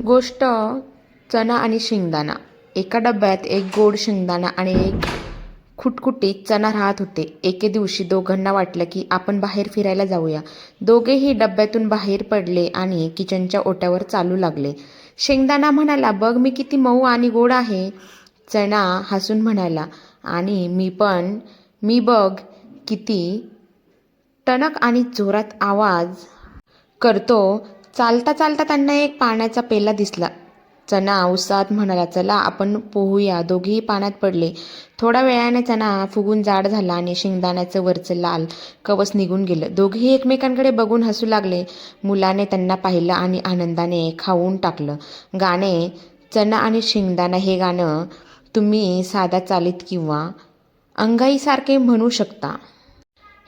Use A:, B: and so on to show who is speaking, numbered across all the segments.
A: गोष्ट चणा आणि शेंगदाणा. एका डब्यात एक गोड शेंगदाणा आणि एक खुटखुटीत चणा राहत होते. एके दिवशी दोघांना वाटलं की आपण बाहेर फिरायला जाऊया. दोघेही डब्यातून बाहेर पडले आणि किचनच्या ओट्यावर चालू लागले. शेंगदाणा म्हणाला, "बघ मी किती मऊ आणि गोड आहे." चणा हसून म्हणाला, "आणि मी पण. मी बघ किती टणक आणि जोरात आवाज करतो." चालता चालता त्यांना एक पाण्याचा पेला दिसला. चणा उत्साहात म्हणाला, "चला आपण पोहूया." दोघेही पाण्यात पडले. थोड्या वेळाने चणा फुगून जाड झाला आणि शेंगदाण्याचं वरचं लाल कवच निघून गेलं. दोघेही एकमेकांकडे बघून हसू लागले. मुलाने त्यांना पाहिलं आणि आनंदाने खाऊन टाकलं. गाणे चणा आणि शेंगदाणा हे गाणं तुम्ही साध्या चालीत किंवा अंगाईसारखे म्हणू शकता.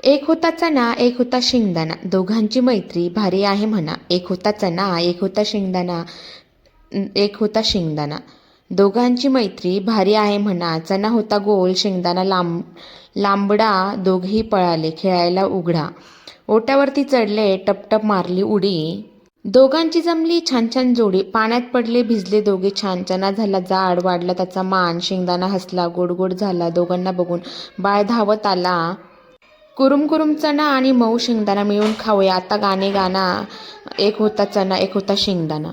A: एक होता चणा, एक होता शेंगदाणा, दोघांची मैत्री भारी आहे म्हणा. एक होता चणा, एक होता शेंगदाणा, एक होता शेंगदाणा, दोघांची मैत्री भारी आहे म्हणा. चणा होता गोल, शेंगदाणा लांबडा, दोघेही पळाले खेळायला उघडा. ओट्यावरती चढले, टपटप मारली उडी. दोघांची जमली छान छान जोडी. पाण्यात पडले, भिजले दोघे छान. चणा झाला जाड, वाढला त्याचा मान. शेंगदाणा हसला, गोड गोड झाला. दोघांना बघून बाळ धावत आला. कुरुम कुरुम चणा आणि मऊ शेंगदाणा मिळून खाऊया आता गाणे गाणं. एक होता चणा, एक होता शेंगदाणा.